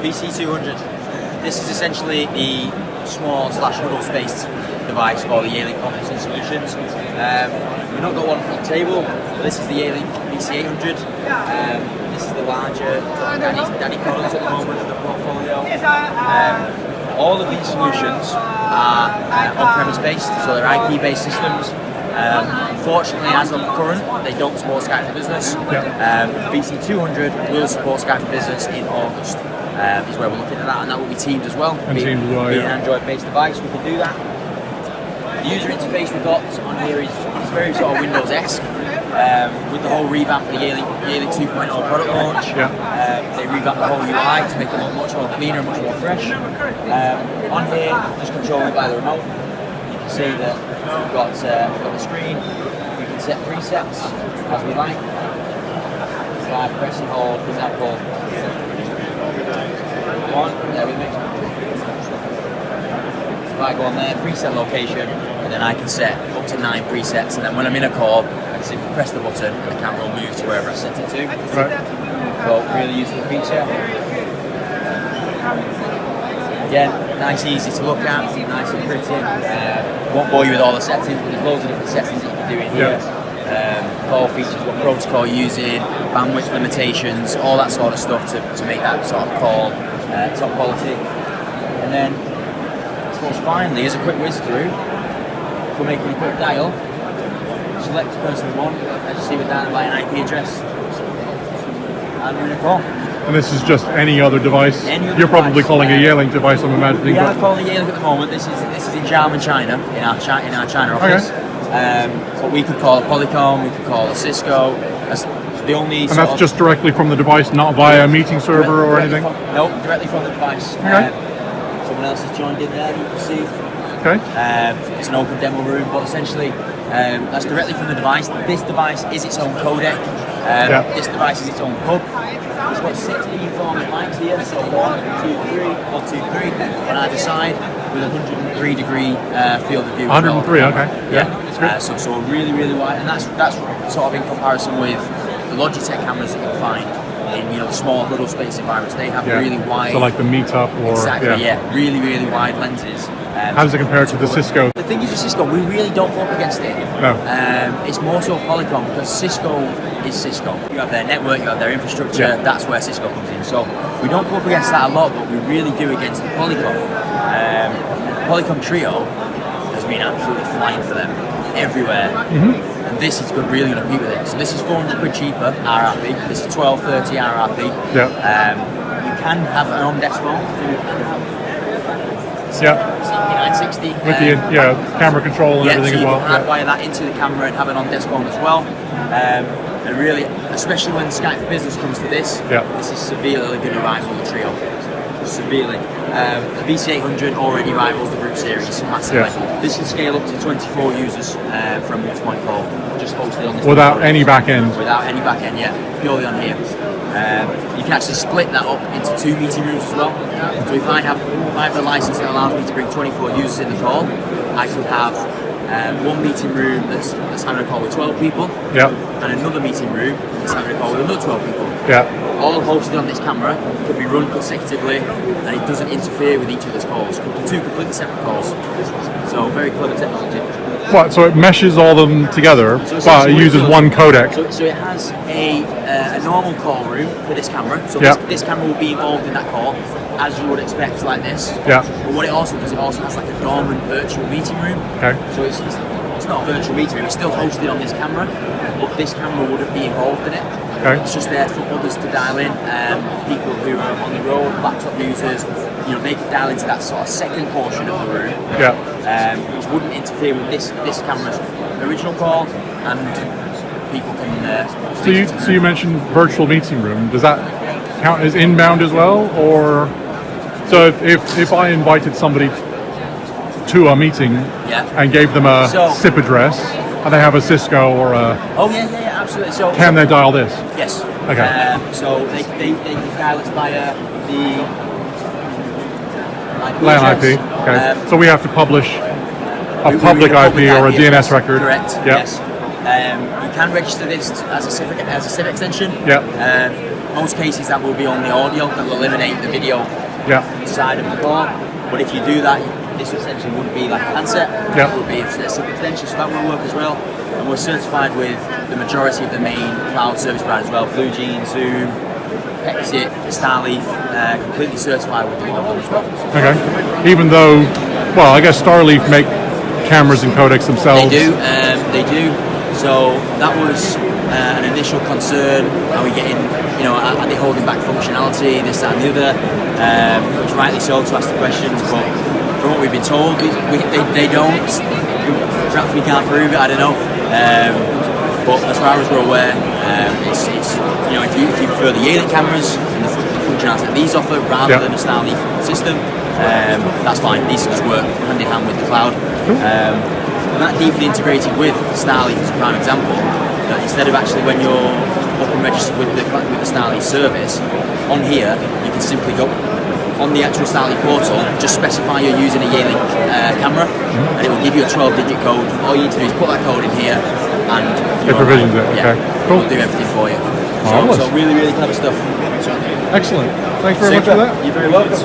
VC200. This is essentially the small / huddle space device for the Yealink conferencing solutions. We've not got one on the table, but this is the Yealink VC800. This is the larger daddy products at the moment of the portfolio. All of these solutions are on-premise based, so they're IP-based systems. Unfortunately, as of current, they don't support Skype for Business. VC200 will support Skype for Business in August. Is where we're looking at that, and that will be Teams as well. Being an Android-based device, we can do that. The user interface we've got on here is very sort of Windows-esque. With the whole revamp of the Yealink 2.0 product launch, they revamped the whole UI to make it look much more cleaner and much more fresh. On here, just controlling it by the remote. You can see that we've got the screen. We can set presets as we like. So I press and hold, for example, one, there with me. If I go on there, preset location, and then I can set up to 9 presets, and then when I'm in a call, I can simply press the button and the camera will move to wherever I set it to. Right. So, really useful feature. Again, nice, easy to look at, nice and pretty. Won't bore you with all the settings, but there's loads of different settings that you can do in here. Call features, what protocol you're using, bandwidth limitations, all that sort of stuff to make that sort of call top quality. And then, I suppose finally, as a quick whiz through, if we're making a quick dial, select the person we want, as you see we're down by an IP address, and we're in a call. And this is just any other device? You're probably calling a Yealink device, I'm imagining. Yeah, I'm calling a Yealink at the moment. This is in Xiamen, China, in our China office. Okay. But we could call a Polycom, we could call a Cisco. The only and that's just directly from the device, not via a meeting server or anything? No, directly from the device. Okay. Someone else has joined in there, you can see. Okay. It's an open demo room, but essentially that's directly from the device. This device is its own codec. This device is its own hub. It's got 6 beamforming mics here, so 1, 2, 3 on either side with a 103 degree field of view. 103, okay. Yeah. So really, really wide, and that's sort of in comparison with the Logitech cameras that you'll find in the small huddle space environments. They have really wide. So like the Meetup or really, really wide lenses. How does it compare to the Cisco? The thing is with Cisco, we really don't go up against it. No. It's more so Polycom because Cisco is Cisco. You have their network, you have their infrastructure, that's where Cisco comes in. So we don't go up against that a lot, but we really do against the Polycom. The Polycom Trio has been absolutely flying for them everywhere. And this is really going to compete with it. So this is 400 quid cheaper, RRP. This is 1230 RRP. You can have an on-desk phone. CP960. With the camera control and everything as well. You can hardwire that into the camera and have an on-desk phone as well. And really, especially when Skype for Business comes to this, this is severely going to rival the Trio. Severely. The VC800 already rivals the Group Series massively. This can scale up to 24 users from multi-point call, just hosted on this. Without any back end? Without any back end, purely on here. You can actually split that up into 2 meeting rooms as well. So if I have the license that allows me to bring 24 users in the call, I could have one meeting room that's having a call with 12 people, and another meeting room that's having a call with another 12 people. All hosted on this camera, could be run consecutively, and it doesn't interfere with each other's calls. 2 completely separate calls. So very clever technology. What? So it meshes all of them together, but it uses one codec. So it has a normal call room for this camera. So this camera will be involved in that call, as you would expect, like this. But what it also does, it also has like a dormant virtual meeting room. So it's not a virtual meeting room. It's still hosted on this camera, but this camera wouldn't be involved in it. It's just there for others to dial in. People who are on the road, laptop users, they can dial into that sort of second portion of the room, which wouldn't interfere with this camera's original call, and people can. So you mentioned virtual meeting room. Does that count as inbound as well, or so if I invited somebody to a meeting and gave them a SIP address, and they have a Cisco or a absolutely. So can they dial this? Yes. Okay. So they can dial it via the LAN IP. Okay. So we have to publish a public IP or a DNS record. Correct. Yes. You can register this as a SIP extension. most cases that will be only audio, that will eliminate the video side of the car. But if you do that, this essentially wouldn't be like a handset. It would be a SIP extension, so that will work as well. And we're certified with the majority of the main cloud service providers as well, BlueJeans, Zoom, Exit, Starleaf, completely certified with all of them as well. Okay. Even though, well, I guess Starleaf make cameras and codecs themselves. They do. So that was an initial concern. Are we getting, are they holding back functionality, this, that, and the other? Which rightly so to ask the questions, but from what we've been told, they don't. Perhaps we can't prove it. I don't know. But as far as we're aware, it's if you prefer the Yealink cameras and the functionality that these offer rather than a Starleaf system, that's fine. These just work hand in hand with the cloud. And that deeply integrated with Starleaf is a prime example. That instead of actually when you're up and registered with the Starleaf service, on here you can simply go on the actual Starleaf portal, just specify you're using a Yealink camera, and it will give you a 12-digit code. All you need to do is put that code in here, and it provisions it. Okay, cool. It'll do everything for you. So really, really clever stuff. Excellent. Thanks very much for that. You're very welcome.